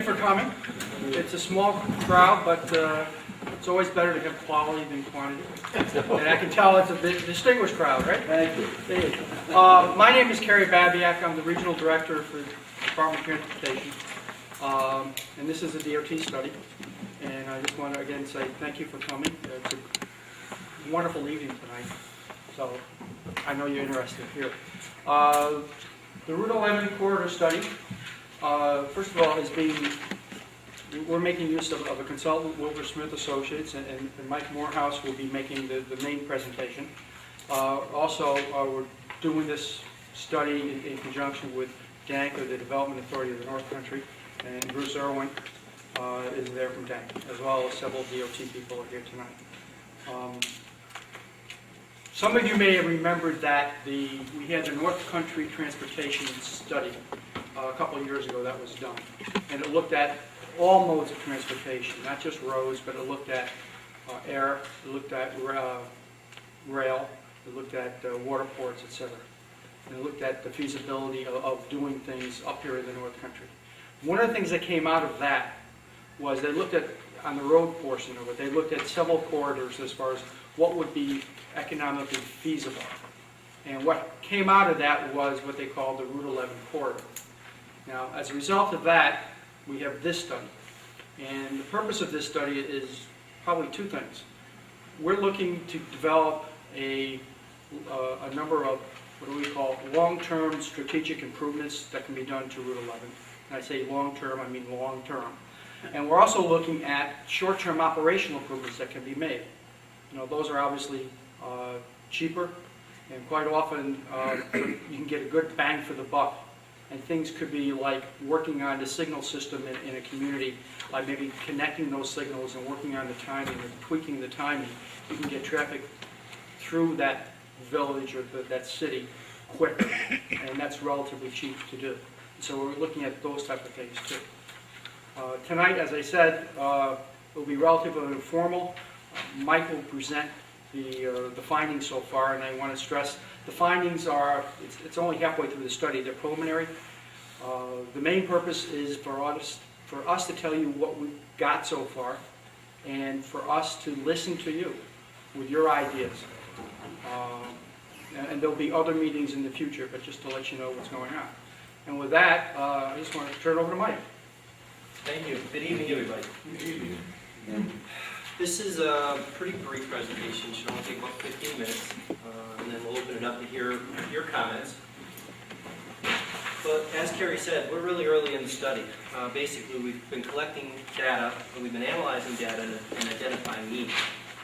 For coming. It's a small crowd, but it's always better to have quality than quantity. And I can tell it's a distinguished crowd, right? Thank you. Thank you. My name is Kerry Babiak. I'm the Regional Director for the Department of Transportation. And this is a DOT study. And I just want to again say thank you for coming. It's a wonderful evening tonight. So I know you're interested here. The Route 11 corridor study, first of all, we're making use of a consultant, Wilbur Smith Associates, and Mike Morehouse will be making the main presentation. Also, we're doing this study in conjunction with DANC, or the Development Authority of the North Country, and Bruce Irwin is there from DANC, as well as several DOT people are here tonight. Some of you may have remembered that we had the North Country Transportation Study a couple of years ago that was done. And it looked at all modes of transportation, not just roads, but it looked at air, it looked at rail, it looked at water ports, etc. And it looked at the feasibility of doing things up here in the North Country. One of the things that came out of that was they looked at, on the road portion of it, they looked at several corridors as far as what would be economically feasible. And what came out of that was what they called the Route 11 corridor. Now, as a result of that, we have this study. And the purpose of this study is probably two things. We're looking to develop a number of what do we call long-term strategic improvements that can be done to Route 11. And I say long-term, I mean long-term. And we're also looking at short-term operational improvements that can be made. You know, those are obviously cheaper, and quite often you can get a good bang for the buck. And things could be like working on the signal system in a community, like maybe connecting those signals and working on the timing and tweaking the timing. You can get traffic through that village or that city quicker, and that's relatively cheap to do. So we're looking at those type of things too. Tonight, as I said, it will be relatively informal. Mike will present the findings so far, and I want to stress the findings are, it's only halfway through the study, they're preliminary. The main purpose is for us to tell you what we've got so far, and for us to listen to you with your ideas. And there'll be other meetings in the future, but just to let you know what's going on. And with that, I just want to turn it over to Mike. Thank you. Good evening, everybody. Good evening. This is a pretty brief presentation. It should only take about 15 minutes, and then we'll open it up to hear your comments. But as Kerry said, we're really early in the study. Basically, we've been collecting data, and we've been analyzing data and identifying needs.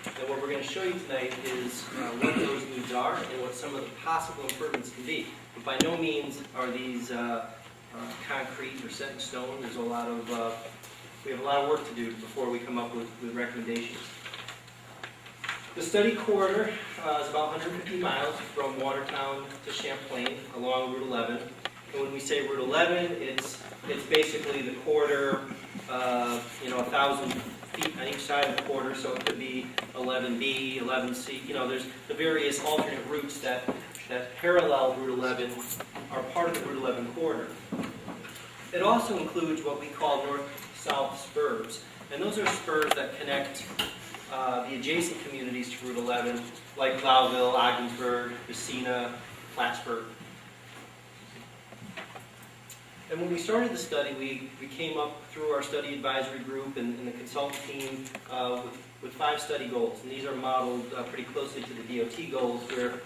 And what we're going to show you tonight is what those needs are and what some of the possible improvements can be. But by no means are these concrete or set in stone. There's a lot of we have a lot of work to do before we come up with recommendations. The study corridor is about 150 miles from Watertown to Champlain along Route 11. And when we say Route 11, it's basically the corridor, 1,000 feet on each side of the corridor. So it could be 11B, 11C. You know, there's the various alternate routes that parallel Route 11 are part of the Route 11 corridor. It also includes what we call north-south spurs. And those are spurs that connect the adjacent communities to Route 11, like Blauville, Ogdensburg, Messina, Plattsburgh. And when we started the study, we came up through our study advisory group and the consultant team with 5 study goals. And these are modeled pretty closely to the DOT goals, where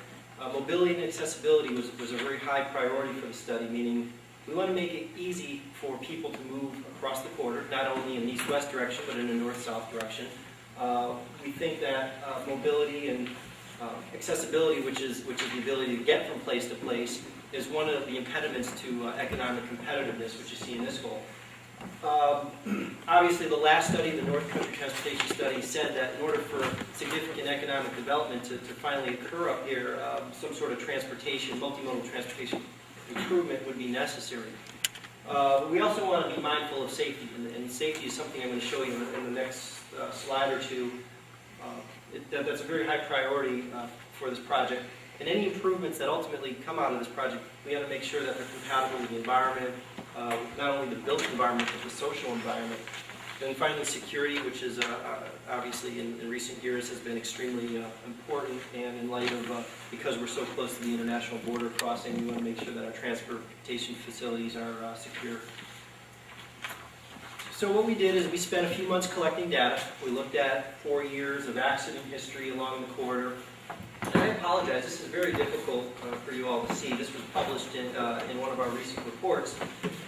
mobility and accessibility was a very high priority for the study, meaning we want to make it easy for people to move across the corridor, not only in the east-west direction, but in the north-south direction. We think that mobility and accessibility, which is the ability to get from place to place, is one of the impediments to economic competitiveness, which you see in this goal. Obviously, the last study, the North Country Transportation Study, said that in order for significant economic development to finally occur up here, some sort of transportation, multimodal transportation improvement would be necessary. But we also want to be mindful of safety, and safety is something I'm going to show you in the next slide or two. That's a very high priority for this project. And any improvements that ultimately come out of this project, we have to make sure that they're compatible with the environment, not only the built environment, but the social environment. And finally, security, which is obviously in recent years has been extremely important, and in light of, because we're so close to the international border crossing, we want to make sure that our transportation facilities are secure. So what we did is we spent a few months collecting data. We looked at 4 years of accident history along the corridor. And I apologize, this is very difficult for you all to see. This was published in one of our recent reports,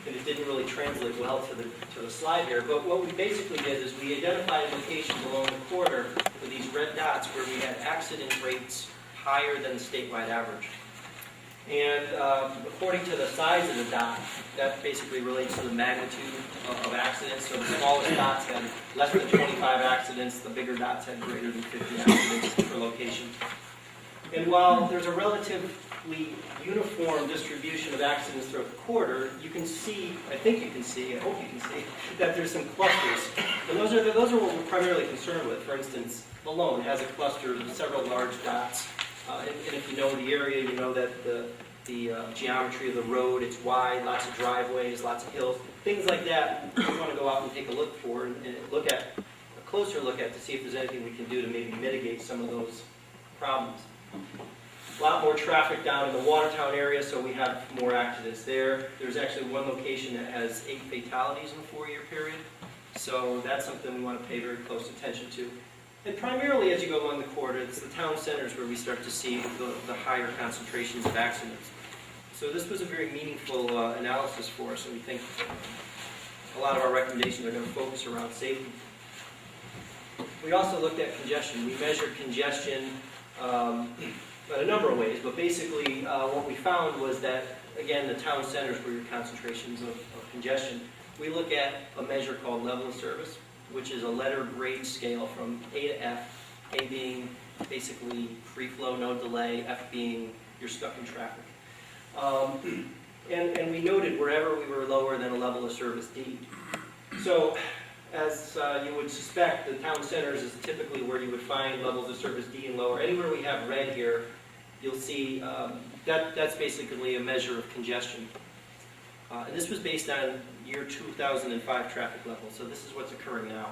and it didn't really translate well to the slide here. But what we basically did is we identified locations along the corridor with these red dots where we had accident rates higher than the statewide average. And according to the size of the dot, that basically relates to the magnitude of accidents. So the smallest dots had less than 25 accidents, the bigger dots had greater than 50 accidents per location. And while there's a relatively uniform distribution of accidents throughout the corridor, you can see, I think you can see, I hope you can see, that there's some clusters. And those are what we're primarily concerned with. For instance, Malone has a cluster of several large dots. And if you know the area, you know that the geometry of the road, it's wide, lots of driveways, lots of hills, things like that we want to go out and take a look for and look at, a closer look at to see if there's anything we can do to maybe mitigate some of those problems. A lot more traffic down in the Watertown area, so we have more accidents there. There's actually one location that has 8 fatalities in a 4-year period, so that's something we want to pay very close attention to. And primarily, as you go along the corridor, it's the town centers where we start to see the higher concentrations of accidents. So this was a very meaningful analysis for us, and we think a lot of our recommendations are going to focus around safety. We also looked at congestion. We measured congestion in a number of ways, but basically what we found was that, again, the town centers were your concentrations of congestion. We look at a measure called level of service, which is a letter grade scale from A to F, A being basically free flow, no delay, F being you're stuck in traffic. And we noted wherever we were lower than a level of service D. So, as you would suspect, the town centers is typically where you would find levels of service D and lower. Anywhere we have red here, you'll see that's basically a measure of congestion. And this was based on year 2005 traffic levels, so this is what's occurring now.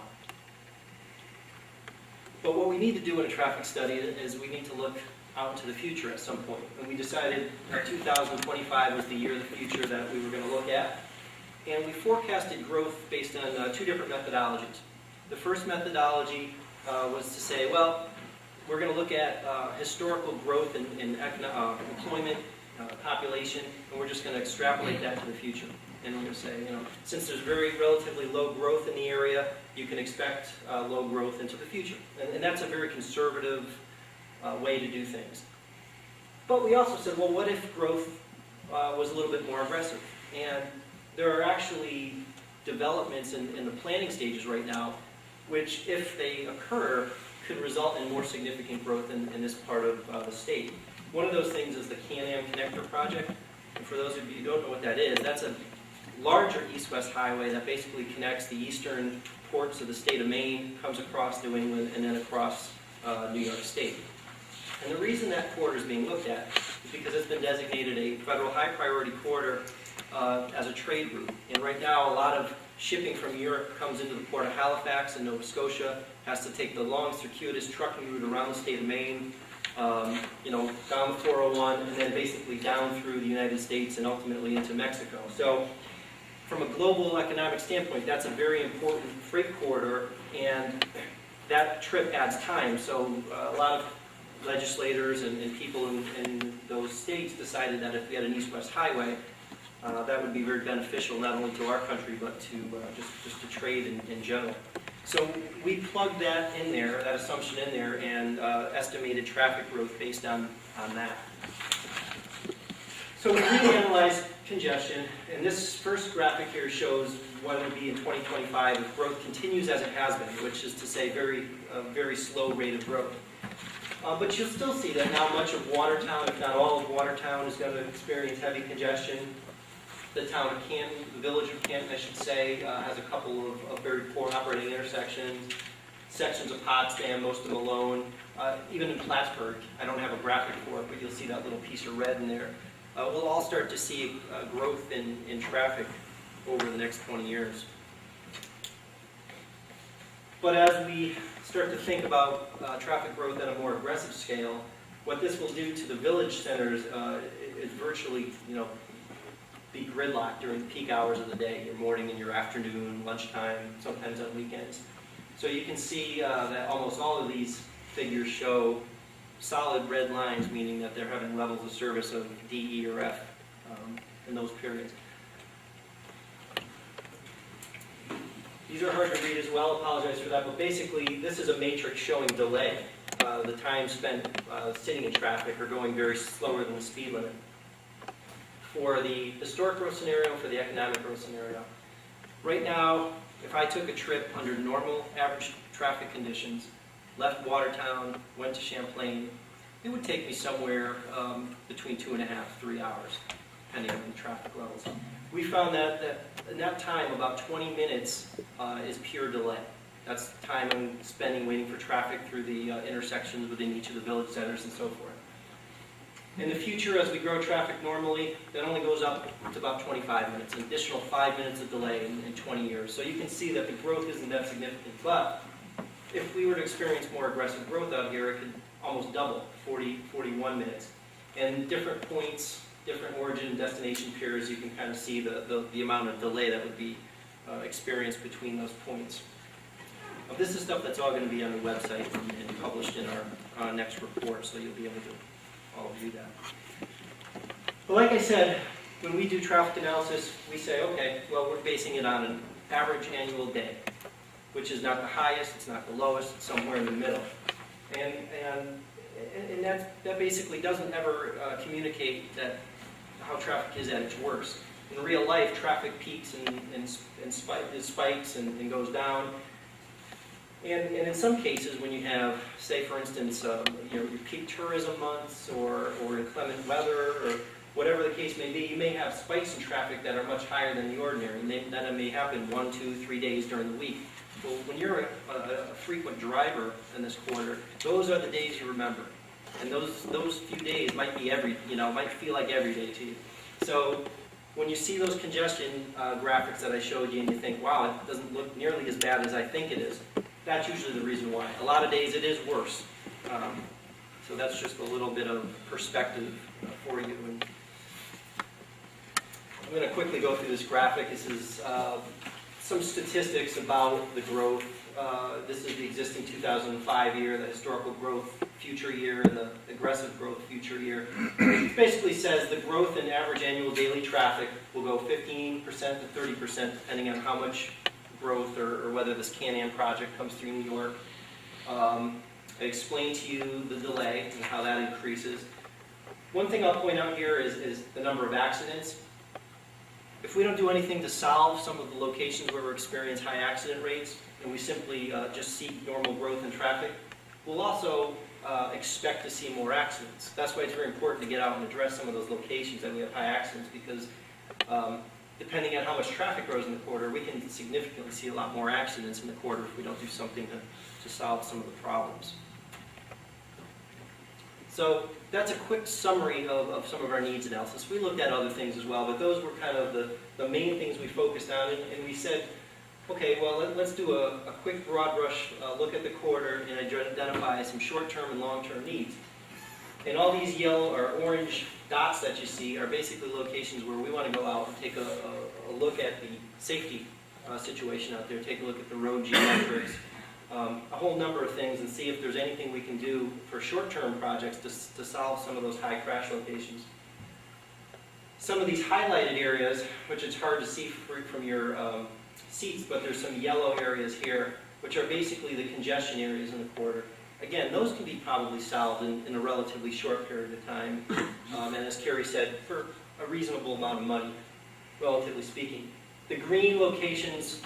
But what we need to do in a traffic study is we need to look out into the future at some point. And we decided that 2025 was the year of the future that we were going to look at. And we forecasted growth based on 2 different methodologies. The first methodology was to say, well, we're going to look at historical growth in employment, population, and we're just going to extrapolate that to the future. And we're going to say, since there's relatively low growth in the area, you can expect low growth into the future. And that's a very conservative way to do things. But we also said, well, what if growth was a little bit more aggressive? And there are actually developments in the planning stages right now, which, if they occur, could result in more significant growth in this part of the state. One of those things is the Can-Am Connector project. And for those of you who don't know what that is, that's a larger east-west highway that basically connects the eastern ports of the state of Maine, comes across New England, and then across New York State. And the reason that corridor is being looked at is because it's been designated a federal high-priority corridor as a trade route. And right now, a lot of shipping from Europe comes into the port of Halifax in Nova Scotia, has to take the long, circuitous trucking route around the state of Maine, down the 401, and then basically down through the United States and ultimately into Mexico. So, from a global economic standpoint, that's a very important freight corridor, and that trip adds time. So, a lot of legislators and people in those states decided that if we had an east-west highway, that would be very beneficial not only to our country but to just to trade in general. So we plugged that in there, that assumption in there, and estimated traffic growth based on that. So we reanalyzed congestion, and this first graphic here shows what it would be in 2025 if growth continues as it has been, which is to say a very slow rate of growth. But you'll still see that now much of Watertown, if not all of Watertown, is going to experience heavy congestion. The town of Canton, the village of Canton, I should say, has a couple of very poor operating intersections, sections of Potsdam, most of Malone, even in Plattsburgh. I don't have a graphic for it, but you'll see that little piece of red in there. We'll all start to see growth in traffic over the next 20 years. But as we start to think about traffic growth at a more aggressive scale, what this will do to the village centers is virtually, be gridlocked during the peak hours of the day, your morning and your afternoon, lunchtime, sometimes on weekends. So you can see that almost all of these figures show solid red lines, meaning that they're having levels of service of D, E, or F in those periods. These are hard to read as well, apologize for that, but basically this is a matrix showing delay, the time spent sitting in traffic or going very slower than the speed limit. For the historic growth scenario, for the economic growth scenario. Right now, if I took a trip under normal average traffic conditions, left Watertown, went to Champlain, it would take me somewhere between 2.5, 3 hours, depending on the traffic levels. We found that in that time, about 20 minutes is pure delay. That's time I'm spending waiting for traffic through the intersections within each of the village centers and so forth. In the future, as we grow traffic normally, that only goes up to about 25 minutes, an additional 5 minutes of delay in 20 years. So you can see that the growth isn't that significant. But if we were to experience more aggressive growth out here, it could almost double, 40, 41 minutes. And different points, different origin and destination periods, you can kind of see the amount of delay that would be experienced between those points. This is stuff that's all going to be on the website and published in our next report, so you'll be able to all view that. But like I said, when we do traffic analysis, we say, okay, well, we're basing it on an average annual day, which is not the highest, it's not the lowest, it's somewhere in the middle. And that basically doesn't ever communicate that how traffic is at its worst. In real life, traffic peaks and spikes and goes down. And in some cases, when you have, say, for instance, your peak tourism months or inclement weather or whatever the case may be, you may have spikes in traffic that are much higher than the ordinary. And that may happen 1, 2, 3 days during the week. Well, when you're a frequent driver in this quarter, those are the days you remember. And those few days might be might feel like every day to you. So when you see those congestion graphics that I showed you and you think, wow, it doesn't look nearly as bad as I think it is, that's usually the reason why. A lot of days it is worse. So that's just a little bit of perspective for you. And I'm going to quickly go through this graphic. This is some statistics about the growth. This is the existing 2005 year, the historical growth future year, and the aggressive growth future year. It basically says the growth in average annual daily traffic will go 15% to 30% depending on how much growth or whether this Can-Am project comes through New York. I explained to you the delay and how that increases. One thing I'll point out here is the number of accidents. If we don't do anything to solve some of the locations where we're experiencing high accident rates, and we simply just seek normal growth in traffic, we'll also expect to see more accidents. That's why it's very important to get out and address some of those locations that we have high accidents, because depending on how much traffic grows in the quarter, we can significantly see a lot more accidents in the quarter if we don't do something to solve some of the problems. So that's a quick summary of some of our needs analysis. We looked at other things as well, but those were kind of the main things we focused on, and we said, okay, well, let's do a quick broad brush look at the quarter and identify some short-term and long-term needs. And all these yellow or orange dots that you see are basically locations where we want to go out and take a look at the safety situation out there, take a look at the road geometrics, a whole number of things, and see if there's anything we can do for short-term projects to solve some of those high crash locations. Some of these highlighted areas, which it's hard to see from your seats, but there's some yellow areas here, which are basically the congestion areas in the quarter. Again, those can be probably solved in a relatively short period of time, and as Carrie said, for a reasonable amount of money, relatively speaking. The green locations,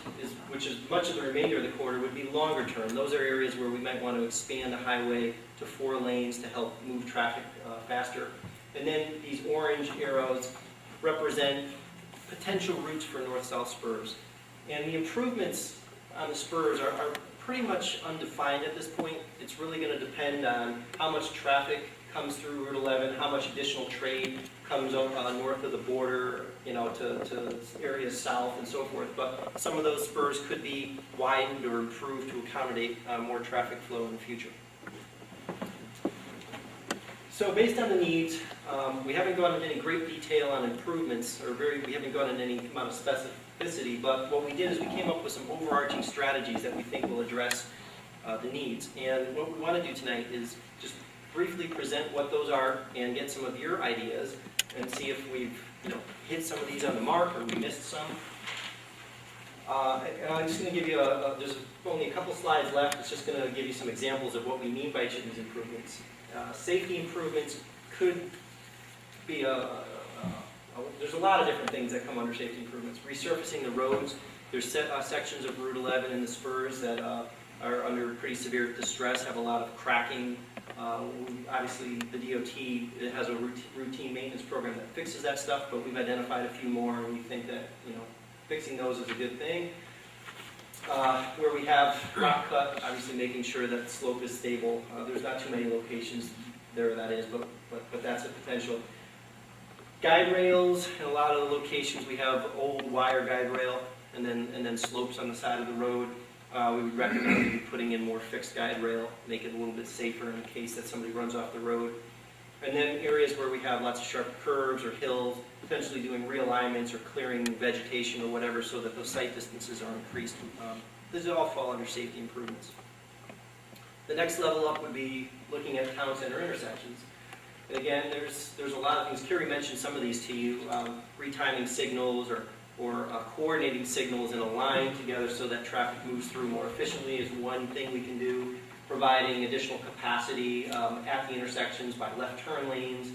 which is much of the remainder of the quarter, would be longer term. Those are areas where we might want to expand the highway to 4 lanes to help move traffic faster. And then these orange arrows represent potential routes for north-south spurs. And the improvements on the spurs are pretty much undefined at this point. It's really going to depend on how much traffic comes through Route 11, how much additional trade comes north of the border, to areas south and so forth. But some of those spurs could be widened or improved to accommodate more traffic flow in the future. So based on the needs, we haven't gone into any great detail on improvements, we haven't gone into any amount of specificity, but what we did is we came up with some overarching strategies that we think will address the needs. And what we want to do tonight is just briefly present what those are and get some of your ideas and see if we've hit some of these on the mark or we missed some. And I'm just going to give you there's only a couple slides left. It's just going to give you some examples of what we mean by each of these improvements. Safety improvements could be there's a lot of different things that come under safety improvements. Resurfacing the roads. There's sections of Route 11 in the spurs that are under pretty severe distress, have a lot of cracking. Obviously, the DOT has a routine maintenance program that fixes that stuff, but we've identified a few more, and we think that fixing those is a good thing. Where we have rock cut, obviously making sure that the slope is stable. There's not too many locations there that is, but that's a potential. Guide rails, in a lot of the locations we have old wire guide rail and then slopes on the side of the road. We would recommend maybe putting in more fixed guide rail, make it a little bit safer in case that somebody runs off the road. And then areas where we have lots of sharp curves or hills, potentially doing realignments or clearing vegetation or whatever so that those sight distances are increased. These all fall under safety improvements. The next level up would be looking at town center intersections. And again, there's a lot of things. Kerry mentioned some of these to you, retiming signals or coordinating signals in a line together so that traffic moves through more efficiently is one thing we can do. Providing additional capacity at the intersections by left turn lanes.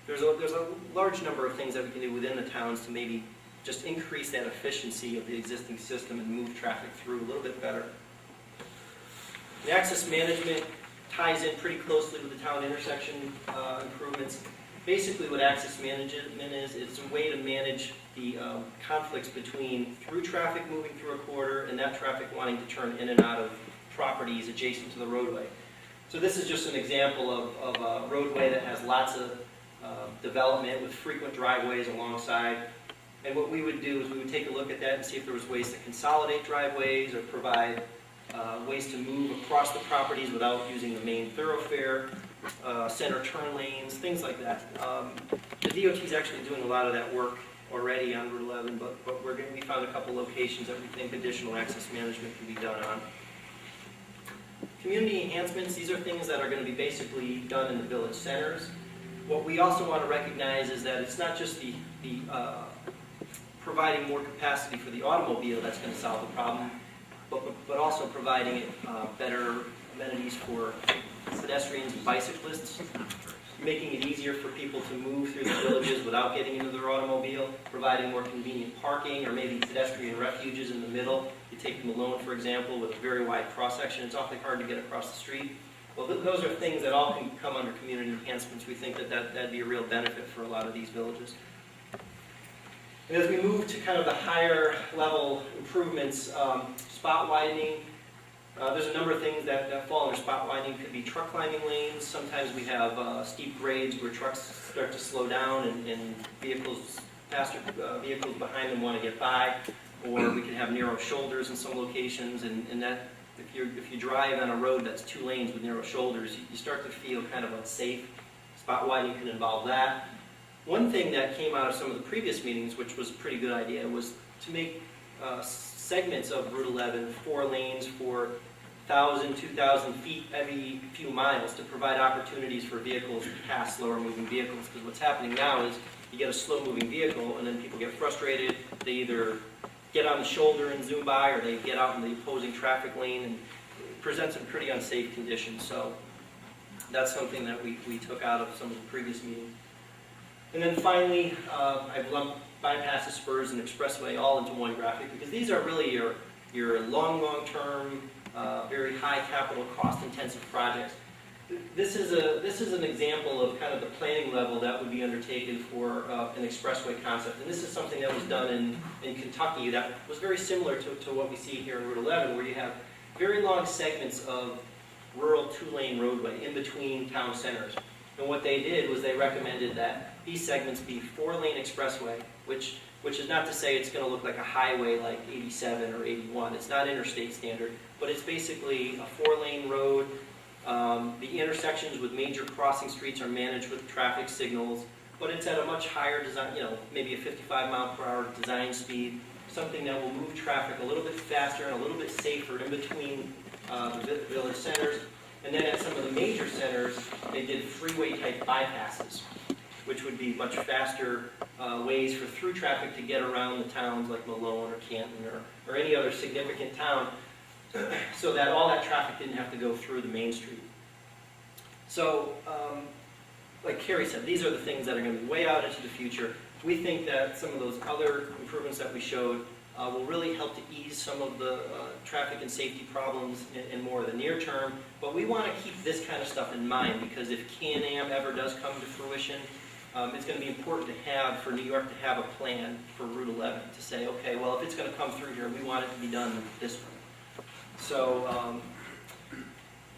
There's a large number of things that we can do within the towns to maybe just increase that efficiency of the existing system and move traffic through a little bit better. The access management ties in pretty closely with the town intersection improvements. Basically what access management is, it's a way to manage the conflicts between through traffic moving through a corridor and that traffic wanting to turn in and out of properties adjacent to the roadway. So this is just an example of a roadway that has lots of development with frequent driveways alongside. And what we would do is we would take a look at that and see if there was ways to consolidate driveways or provide ways to move across the properties without using the main thoroughfare, center turn lanes, things like that. The DOT is actually doing a lot of that work already on Route 11, but we found a couple locations that we think additional access management can be done on. Community enhancements, these are things that are going to be basically done in the village centers. What we also want to recognize is that it's not just the providing more capacity for the automobile that's going to solve the problem, but also providing better amenities for pedestrians and bicyclists, making it easier for people to move through the villages without getting into their automobile, providing more convenient parking or maybe pedestrian refuges in the middle. You take them alone, for example, with a very wide cross-section, it's awfully hard to get across the street. Well, those are things that all can come under community enhancements. We think that'd be a real benefit for a lot of these villages. And as we move to kind of the higher level improvements, spot widening, there's a number of things that fall under spot widening. Could be truck climbing lanes. Sometimes we have steep grades where trucks start to slow down and faster vehicles behind them want to get by. Or we can have narrow shoulders in some locations, and that if you drive on a road that's 2 lanes with narrow shoulders, you start to feel kind of unsafe. Spot widening can involve that. One thing that came out of some of the previous meetings, which was a pretty good idea, was to make segments of Route 11 4 lanes for 1,000, 2,000 feet every few miles to provide opportunities for vehicles to pass slower moving vehicles. Because what's happening now is you get a slow moving vehicle and then people get frustrated. They either get on the shoulder and zoom by, or they get out in the opposing traffic lane and present some pretty unsafe conditions. So that's something that we took out of some of the previous meetings. And then finally, I've lumped bypasses, spurs, and expressway all into one graphic because these are really your long-term, very high capital cost-intensive projects. This is an example of kind of the planning level that would be undertaken for an expressway concept. And this is something that was done in Kentucky that was very similar to what we see here in Route 11, where you have very long segments of rural 2-lane roadway in between town centers. And what they did was they recommended that these segments be 4-lane expressway, which is not to say it's going to look like a highway like 87 or 81. It's not interstate standard, but it's basically a 4-lane road. The intersections with major crossing streets are managed with traffic signals, but it's at a much higher design, maybe a 55-mile-per-hour design speed, something that will move traffic a little bit faster and a little bit safer in between the village centers. And then at some of the major centers, they did freeway-type bypasses, which would be much faster ways for through traffic to get around the towns like Malone or Canton or any other significant town, so that all that traffic didn't have to go through the main street. So, like Carrie said, these are the things that are going to be way out into the future. We think that some of those other improvements that we showed will really help to ease some of the traffic and safety problems in more of the near term. But we want to keep this kind of stuff in mind, because if Can-Am ever does come to fruition, it's going to be important to have, for New York to have a plan for Route 11, to say, okay, well, if it's going to come through here, we want it to be done this way. So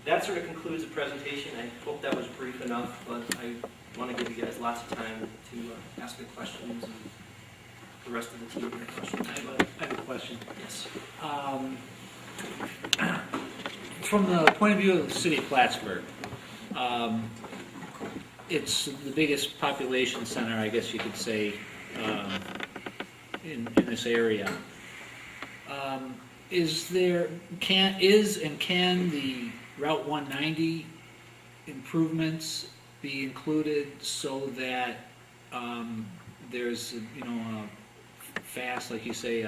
that sort of concludes the presentation. I hope that was brief enough, but I want to give you guys lots of time to ask the questions, and the rest of the team have questions. I have a question. Yes. From the point of view of the city of Plattsburgh, it's the biggest population center, I guess you could say, in this area. Can the Route 190 improvements be included so that there's, fast, like you say,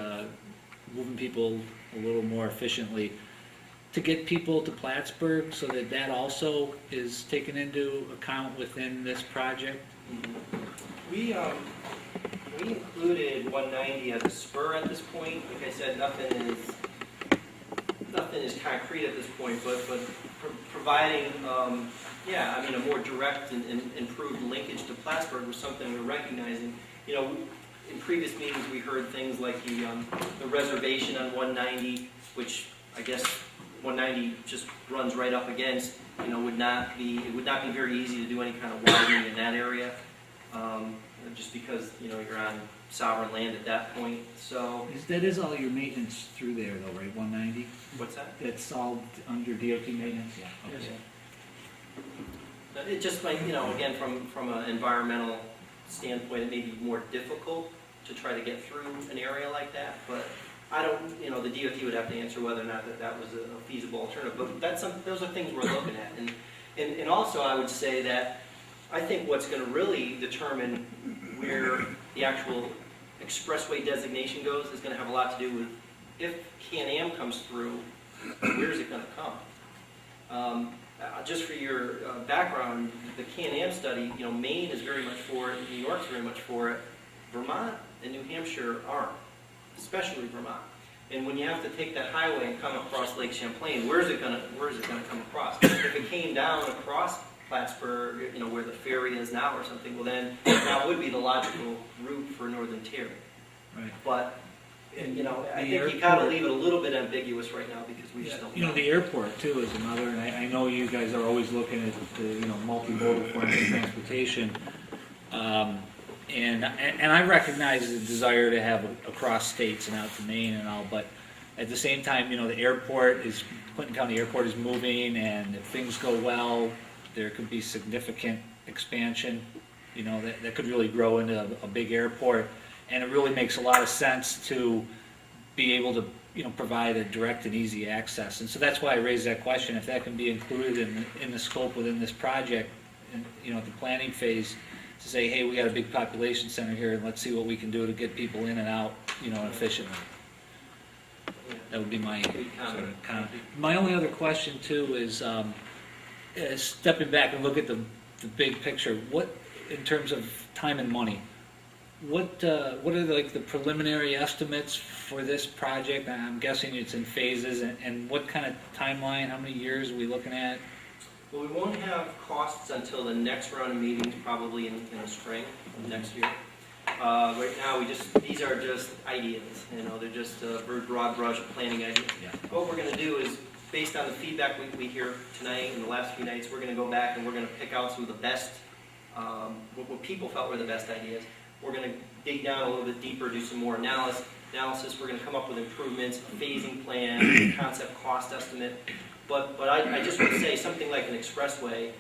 moving people a little more efficiently to get people to Plattsburgh, so that that also is taken into account within this project? We included 190 as a spur at this point. Like I said, nothing is concrete at this point, but providing, a more direct and improved linkage to Plattsburgh was something we're recognizing. In previous meetings, we heard things like the reservation on 190, which I guess 190 just runs right up against. It would not be very easy to do any kind of widening in that area, just because you're on sovereign land at that point. So That is all your maintenance through there, though, right? 190. what's that? That's all under DOT maintenance. Yeah. Okay. It just might, again, from an environmental standpoint, it may be more difficult to try to get through an area like that, but I don't, the DOT would have to answer whether or not that was a feasible alternative, but those are things we're looking at. And also I would say that I think what's going to really determine where the actual expressway designation goes is going to have a lot to do with, if Can-Am comes through, where's it going to come? Just for your background, the Can-Am study, Maine is very much for it, New York's very much for it, Vermont and New Hampshire aren't, especially Vermont. And when you have to take that highway and come across Lake Champlain, where is it going to come across? If it came down across Plattsburgh, where the ferry is now or something, well then that would be the logical route for Northern Tier. Right. But I think airport, you gotta leave it a little bit ambiguous right now, because we just don't know. The airport too is another, and I know you guys are always looking at the multimodal forms of transportation, and I recognize the desire to have across states and out to Maine and all, but at the same time, Clinton County Airport is moving, and if things go well, there could be significant expansion, that could really grow into a big airport. And it really makes a lot of sense to be able to, provide a direct and easy access. And so that's why I raised that question, if that can be included in the scope within this project, the planning phase, to say, hey, we got a big population center here, and let's see what we can do to get people in and out, efficiently. That would be my sort of comment. My only other question too is stepping back and look at the big picture. What, in terms of time and money, what are the preliminary estimates for this project? I'm guessing it's in phases, and what kind of timeline, how many years are we looking at? Well, we won't have costs until the next round of meetings, probably in the spring of next year. Right now, these are just ideas, they're just broad brush planning ideas. Yeah. What we're going to do is, based on the feedback we hear tonight and the last few nights, we're going to go back and we're going to pick out some of the best what people felt were the best ideas. We're going to dig down a little bit deeper, do some more analysis. We're going to come up with improvements, a phasing plan, a concept cost estimate. But I just want to say something like an expressway,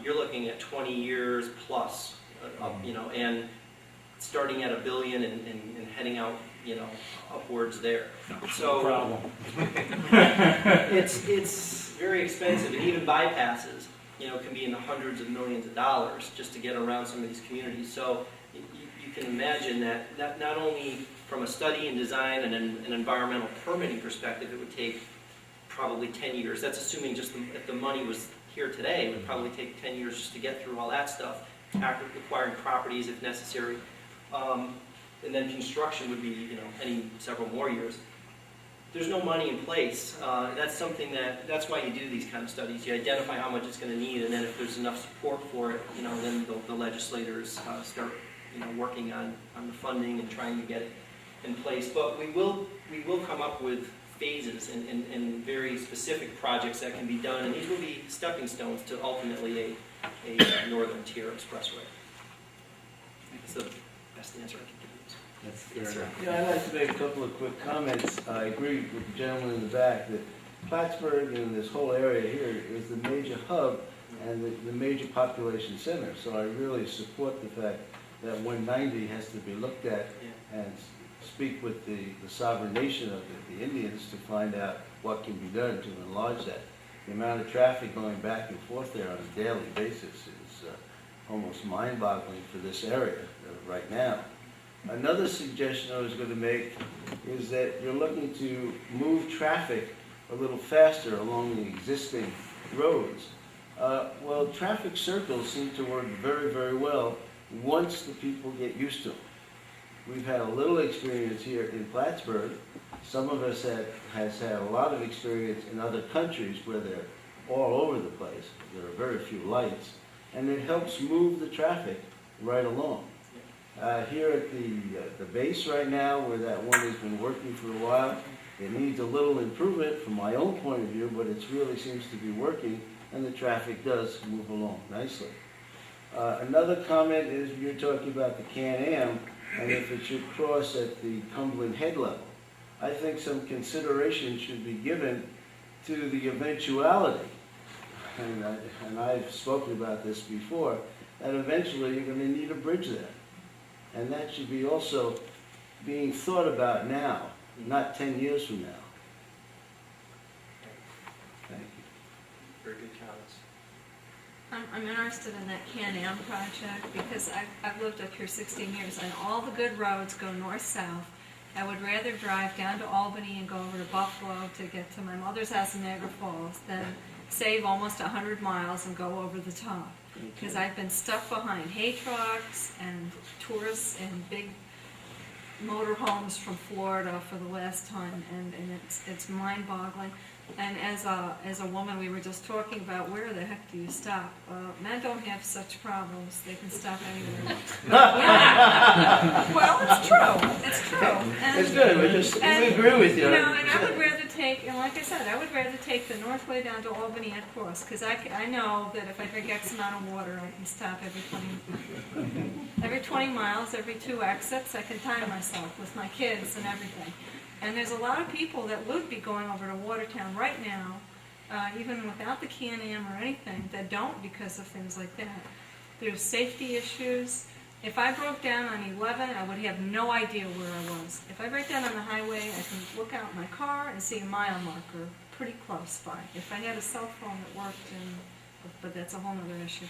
you're looking at 20 years plus, and starting at $1 billion and heading out, upwards there. So Problem. it's very expensive, and even bypasses, can be in the hundreds of millions of dollars just to get around some of these communities. So you can imagine that not only from a study and design and an environmental permitting perspective, it would take probably 10 years. That's assuming just if the money was here today, it would probably take 10 years just to get through all that stuff, after acquiring properties if necessary. And then construction would be, several more years. There's no money in place. That's that's why you do these kind of studies. You identify how much it's going to need, and then if there's enough support for it, then the legislators start, working on the funding and trying to get it in place. But we will come up with phases and very specific projects that can be done, and these will be stepping stones to ultimately a Northern Tier Expressway. That's the best answer I can give you. That's fair enough. Yeah, I'd like to make a couple of quick comments. I agree with the gentleman in the back that Plattsburgh and this whole area here is the major hub and the major population center. So I really support the fact that 190 has to be looked at and speak with the sovereign nation of the Indians to find out what can be done to enlarge that. The amount of traffic going back and forth there on a daily basis is almost mind-boggling for this area right now. Another suggestion I was going to make is that you're looking to move traffic a little faster along the existing roads. Well, traffic circles seem to work very, very well once the people get used to them. We've had a little experience here in Plattsburgh. Some of us has had a lot of experience in other countries where they're all over the place. There are very few lights, and it helps move the traffic right along. Here at the base right now, where that one has been working for a while, it needs a little improvement from my own point of view, but it really seems to be working, and the traffic does move along nicely. Another comment is you're talking about the Can-Am, and if it should cross at the Cumberland Head level. I think some consideration should be given to the eventuality, and I've spoken about this before, that eventually you're going to need a bridge there. And that should be also being thought about now, not 10 years from now. Thank you. Very good comments. I'm interested in that Can-Am project because I've lived up here 16 years and all the good roads go north-south. I would rather drive down to Albany and go over to Buffalo to get to my mother's house in Niagara Falls than save almost 100 miles and go over the top. Because I've been stuck behind hay trucks and tourists and big motorhomes from Florida for the last time, and it's mind-boggling. And as a woman, we were just talking about where the heck do you stop? Men don't have such problems; they can stop anywhere. Yeah. Well, it's true. It's true. And, It's good, we agree with you. and I would rather take, and like I said, I would rather take the north way down to Albany and cross, because I know that if I drink X amount of water, I can stop every 20 miles, every 2 exits. I can time myself with my kids and everything. And there's a lot of people that would be going over to Watertown right now, even without the Can-Am or anything, that don't because of things like that. There's safety issues. If I broke down on 11, I would have no idea where I was. If I break down on the highway, I can look out my car and see a mile marker pretty close by. If I had a cell phone that worked, but that's a whole other issue.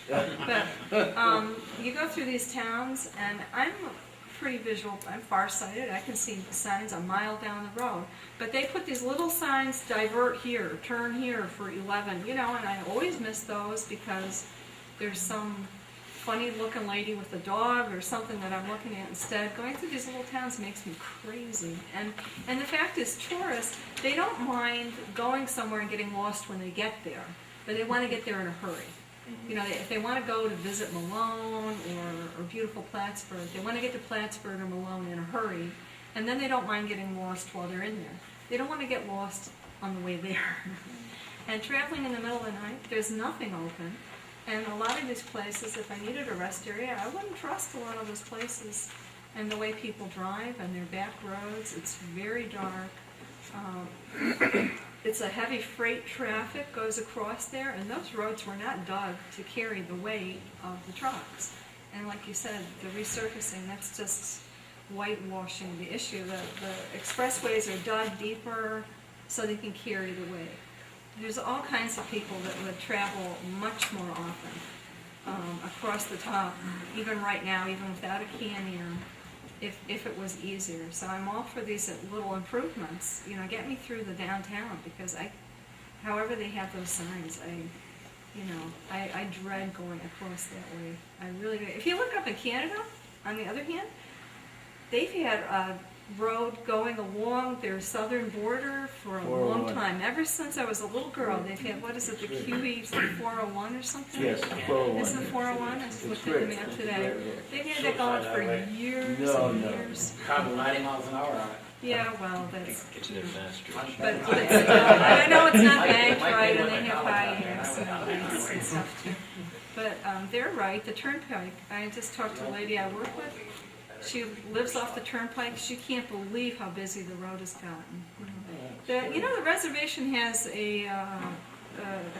But you go through these towns, and I'm pretty visual. I'm farsighted. I can see signs a mile down the road. But they put these little signs, divert here, turn here for 11, and I always miss those because there's some funny-looking lady with a dog or something that I'm looking at instead. Going through these little towns makes me crazy. And the fact is, tourists, they don't mind going somewhere and getting lost when they get there, but they want to get there in a hurry. If they want to go to visit Malone or beautiful Plattsburgh, they want to get to Plattsburgh or Malone in a hurry, and then they don't mind getting lost while they're in there. They don't want to get lost on the way there. And traveling in the middle of the night, there's nothing open. And a lot of these places, if I needed a rest area, I wouldn't trust a lot of those places. And the way people drive and their back roads, it's very dark. It's a heavy freight traffic goes across there, and those roads were not dug to carry the weight of the trucks. And like you said, the resurfacing, that's just whitewashing the issue. The expressways are dug deeper so they can carry the weight. There's all kinds of people that would travel much more often across the top, even right now, even without a canyon, if it was easier. So I'm all for these little improvements, you know, get me through the downtown, because however they have those signs, I dread going across that way. I really do. If you look up in Canada, on the other hand, they've had a road going along their southern border for a long 401. time. Ever since I was a little girl, they've had, what is it, the QE 401 or something? Yes, Is it 401. 401? I just It's looked at the great. map It's today. great road. They've had that going for years No, and no. years. Travel 90 miles an hour on it. Yeah, well, that's, Get you there faster. but I know it's not banked right, and they have high and stuff too. But they're right, the turnpike, I just talked to a lady I work with, she lives off the turnpike, she can't believe how busy the road has gotten. The reservation has a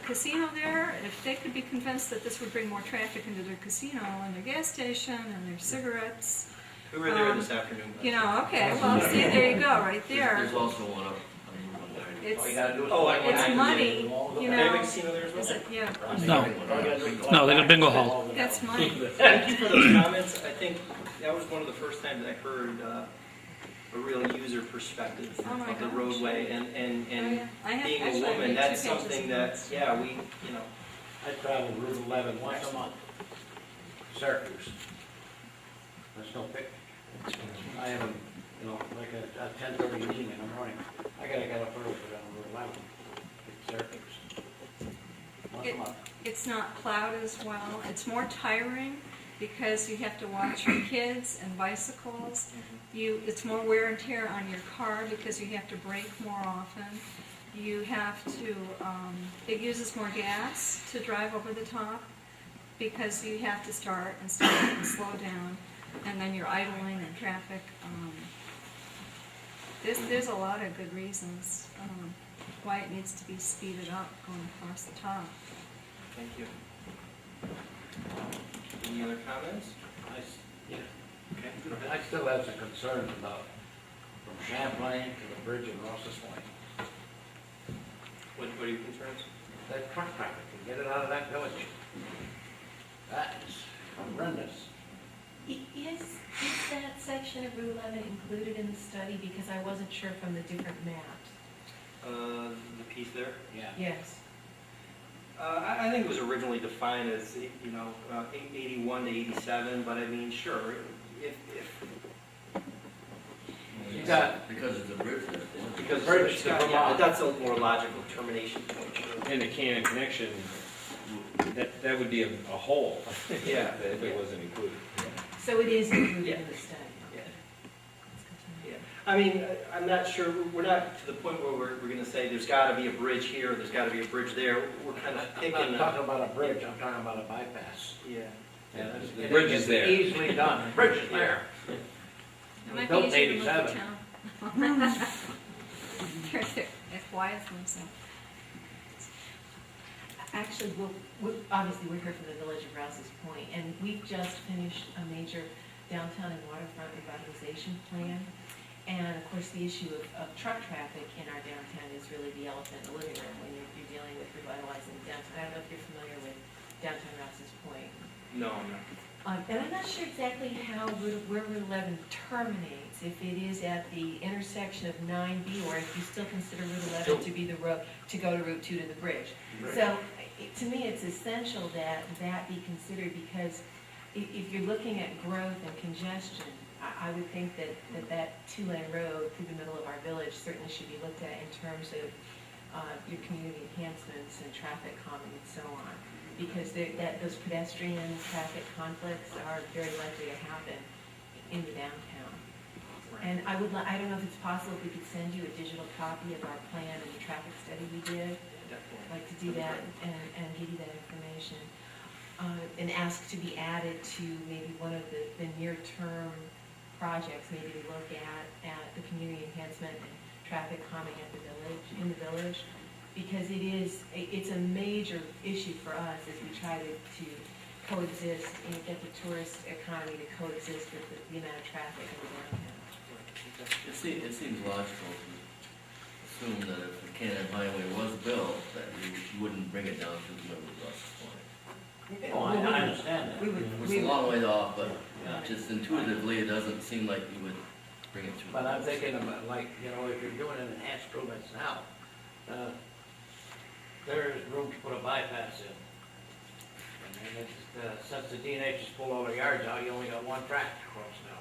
casino there. If they could be convinced that this would bring more traffic into their casino and their gas station and their cigarettes, We were there this afternoon. okay, well, see, there you go, right there. There's also one up on the road. It's, All you gotta do is. Oh, like it's when money, They you have a know, casino there as well? is it, yeah, No, they got a bingo hall. that's money. Thank you for those comments. I think that was one of the first times I heard a real user perspective Oh my of the gosh. roadway, and I have, being actually, a I woman, made that's 2 pages something of that, notes. yeah, we, I travel Route 11 once a month. Syracuse. That's no pick. I have like a 10:30 meeting in the morning. I gotta get up early for that on Route 11. Syracuse. Once a It- month. It's not plowed as well. It's more tiring because you have to watch your kids and bicycles. It's more wear and tear on your car because you have to brake more often. You have to, it uses more gas to drive over the top because you have to start and slow down, and then you're idling in traffic. There's a lot of good reasons why it needs to be speeded up going across the top. thank you. Any other comments? Yeah. Okay, go ahead. I still have some concerns about from Champlain to the bridge in Ross's Point. What are your concerns? That truck traffic, to get it out of that village. That is horrendous. Is that section of Route 11 included in the study? Because I wasn't sure from the different maps. The piece there? Yeah. Yes. I think it was originally defined as, 81 to 87, but I mean, sure, if You got, Because it's a bridge there. because Bridge it's to got- Vermont. that's a more logical termination point, sure. And the Cannon connection, that would be a hole. Yeah. If it wasn't included. So it is included Yeah. in the study? Yeah. That's good to know. Yeah, I mean, I'm not sure, we're not to the point where we're gonna say there's gotta be a bridge here, there's gotta be a bridge there. We're kind of I'm picking. not talking about a bridge, I'm talking about a bypass. Yeah. Yeah, the It bridge can is be there. Easily done, the bridge is there. It might be Built in easier to move to 87. town. They're quiet for themselves. Actually, obviously, we're here for the Village of Rouse's Point, and we've just finished a major downtown and waterfront revitalization plan. And of course, the issue of truck traffic in our downtown is really the elephant in the living room when you're dealing with revitalizing downtown. I don't know if you're familiar with downtown Rouse's Point. No, I'm not. And I'm not sure exactly where Route 11 terminates, if it is at the intersection of 9B, or if you still consider Route 11 to be the road, to go to Route 2 to the bridge. So, to me, it's essential that that be considered, because if you're looking at growth and congestion, I would think that two-lane road through the middle of our village certainly should be looked at in terms of your community enhancements and traffic calming and so on. Because those pedestrian traffic conflicts are very likely to happen in the downtown. And I don't know if it's possible if we could send you a digital copy of our plan and the traffic study we did. Definitely. I'd like to do that and give you that information. and ask to be added to maybe one of the near-term projects, maybe to look at the community enhancement and traffic calming at the village, in the village, because it's a major issue for us as we try to coexist and get the tourist economy to coexist with the amount of traffic in the downtown. It seems logical to assume that if the Cannon Highway was built, that you wouldn't bring it down to the middle of Russell Point. Oh, I understand that. We would, It's we a would, long way off, but Yeah. just intuitively, it doesn't seem like you would bring it to. But I'm thinking about, like, you know, if you're doing an enhanced improvements now, there is room to put a bypass in. And it's, since the D&H has pulled all the yards out, you only got one track to cross now.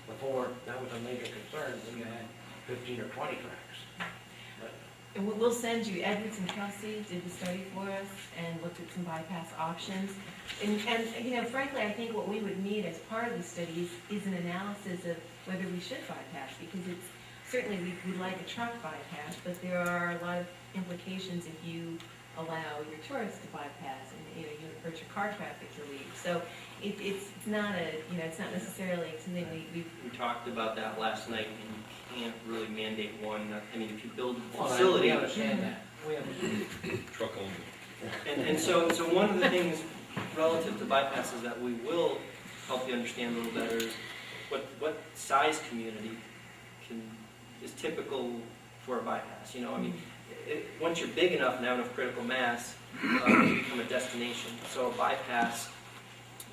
Before, that was a major concern, then you had 15 or 20 tracks. and we'll send you, Edwards and Kelsey did the study for us and looked at some bypass options. And, you know, frankly, I think what we would need as part of the study is an analysis of whether we should bypass, because it's, certainly we'd like a truck bypass, but there are a lot of implications if you allow your tourists to bypass and, you know, you hurt your car traffic to leave. So it's not a, you know, it's not necessarily something we We talked about that last night, and you can't really mandate one. I mean, if you build a Well, facility. We understand that. We understand. Truck only. And so one of the things relative to bypasses that we will help you understand a little better is what size community is typical for a bypass. You know, I mean, once you're big enough and have enough critical mass, you become a destination. So a bypass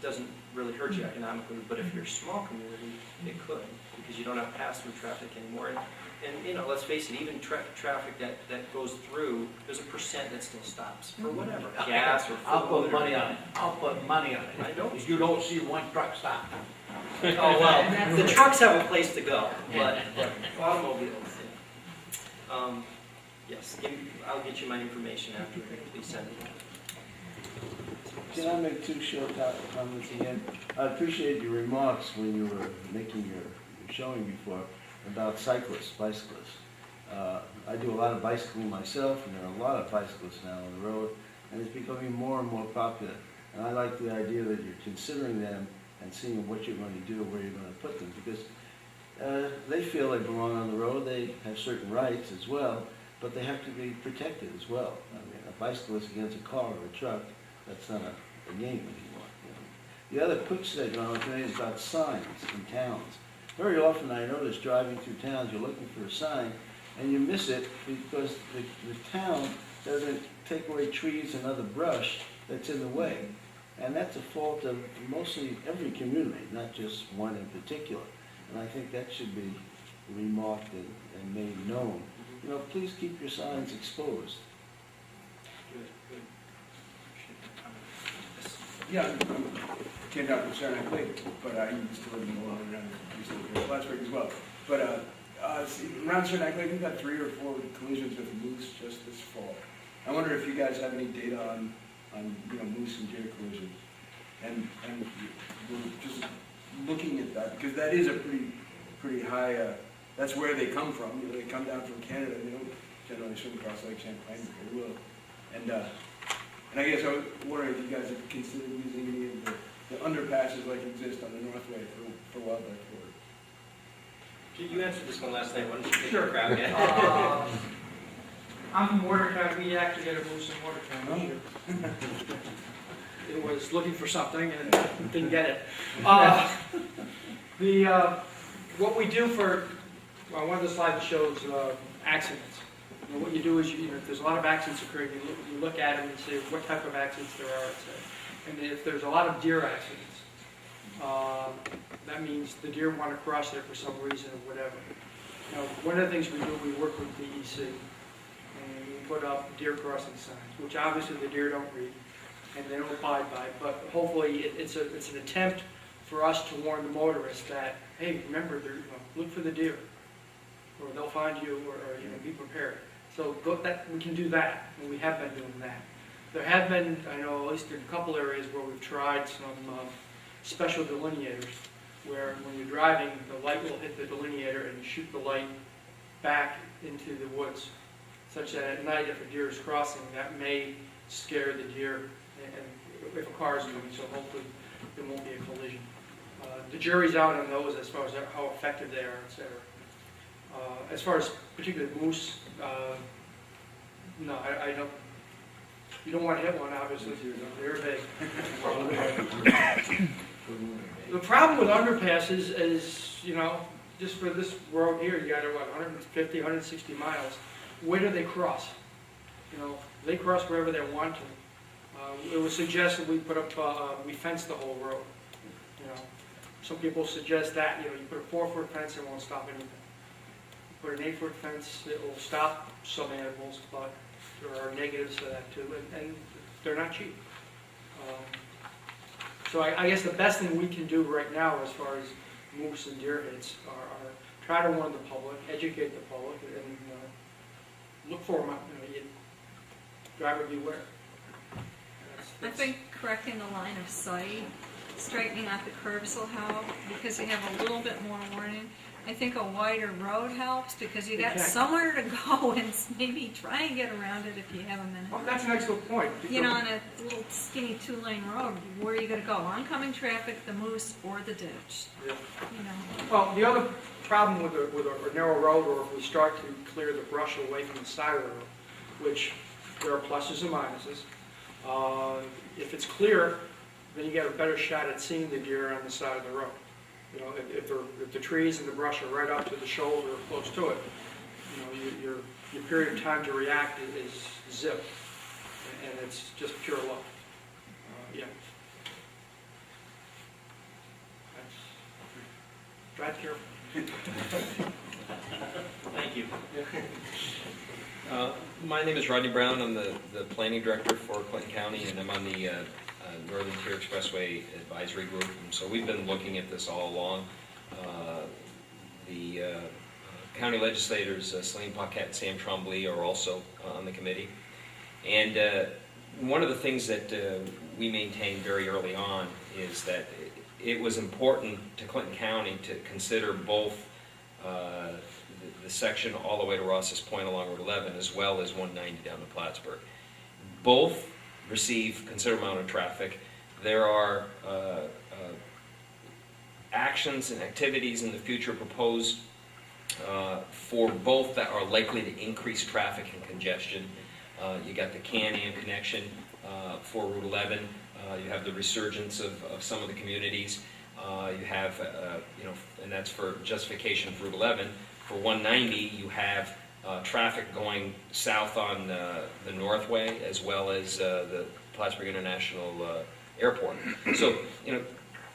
doesn't really hurt you economically, but if you're a small community, it could, because you don't have pass-through traffic anymore. And you know, let's face it, even traffic that goes through, there's a percent that still stops for whatever, gas or food. I'll put money on it. I'll put money on it. I don't. You don't see one truck stop. Oh, well, the trucks have a place to go, but automobiles, yeah. Yes, I'll get you my information after, please send it. Can I make two short comments again? I appreciate your remarks when you were making your showing before about cyclists, bicyclists. I do a lot of bicycling myself, and there are a lot of bicyclists now on the road, and it's becoming more and more popular. And I like the idea that you're considering them and seeing what you're going to do, where you're going to put them, because they feel they belong on the road. They have certain rights as well, but they have to be protected as well. I mean, a bicyclist against a car or a truck, that's not a game anymore. You know? The other quick statement I want to make is about signs in towns. Very often I notice driving through towns, you're looking for a sign, and you miss it because the town doesn't take away trees and other brush that's in the way. And that's a fault of mostly every community, not just one in particular. And I think that should be remarked and made known. You know, please keep your signs exposed. Yeah, came down from Saranac Lake, but I used to live in Malone and I used to live in Plattsburgh as well. But around Saranac Lake, we've got 3 or 4 collisions with moose just this fall. I wonder if you guys have any data on you know, moose and deer collisions. And we're just looking at that, because that is a pretty high, that's where they come from. You know, they come down from Canada, they don't generally swim across Lake Champlain, but they will. And I guess I was wondering if you guys have considered using any of the underpasses like exist on the Northway for wildlife tourism. You answered this one last night, why don't you take Sure. a crack at it? I'm from Watertown. We actually got a moose in Watertown this year. It was looking for something and didn't get it. What we do for, well, one of the slides shows accidents. You know, what you do is, you know, if there's a lot of accidents occurring, you look at them and see what type of accidents there are. And if there's a lot of deer accidents, that means the deer want to cross there for some reason or whatever. Now, one of the things we do, we work with DEC, and we put up deer crossing signs, which obviously the deer don't read, and they don't abide by, but hopefully it's an attempt for us to warn the motorists that, hey, remember, look for the deer, or they'll find you, or you know, be prepared. So we can do that, and we have been doing that. There have been, I know, at least in a couple areas where we've tried some special delineators, where when you're driving, the light will hit the delineator and you shoot the light back into the woods, such that at night, if a deer is crossing, that may scare the deer and if a car is coming, so hopefully there won't be a collision. The jury's out on those as far as how effective they are, et cetera. As far as particularly moose, no, I don't, you don't want to hit one, obviously, they're big. The problem with underpasses is, you know, just for this road here, you got, what, 150, 160 miles. Where do they cross? You know, they cross wherever they want to. It was suggested we put up, we fence the whole road, you know. Some people suggest that, you know, you put a 4-foot fence, it won't stop anything. Put an 8-foot fence, it will stop some animals, but there are negatives to that too, and they're not cheap. So I guess the best thing we can do right now as far as moose and deer hits are try to warn the public, educate the public, and look for them out, you know, driver beware. I think correcting the line of sight, straightening out the curbs will help, because you have a little bit more warning. I think a wider road helps, because you got Exactly. somewhere to go, and maybe try and get around it if you have a minute. Well, that's an excellent point. You know, on a little skinny 2-lane road, where are you gonna go? Oncoming traffic, the moose, or the ditch, Yeah. you know? Well, the other problem with a narrow road, or if we start to clear the brush away from the side of the road, which there are pluses and minuses, if it's clear, then you get a better shot at seeing the deer on the side of the road. You know, if the trees and the brush are right up to the shoulder or close to it, you know, your period of time to react is zip, and it's just pure luck. Yeah. Drive careful. Thank you. My name is Rodney Brown. I'm the planning director for Clinton County, and I'm on the Northern Tier Expressway Advisory Group. And so we've been looking at this all along. The county legislators, Celine Paquette and Sam Trombley, are also on the committee. And one of the things that we maintained very early on is that it was important to Clinton County to consider both the section all the way to Ross's Point along Route 11, as well as 190 down to Plattsburgh. Both receive considerable amount of traffic. There are actions and activities in the future proposed for both that are likely to increase traffic and congestion. You got the Can-Am connection for Route 11. You have the resurgence of some of the communities. You have, you know, and that's for justification for Route 11. For 190, you have traffic going south on the Northway, as well as the Plattsburgh International Airport. So, you know,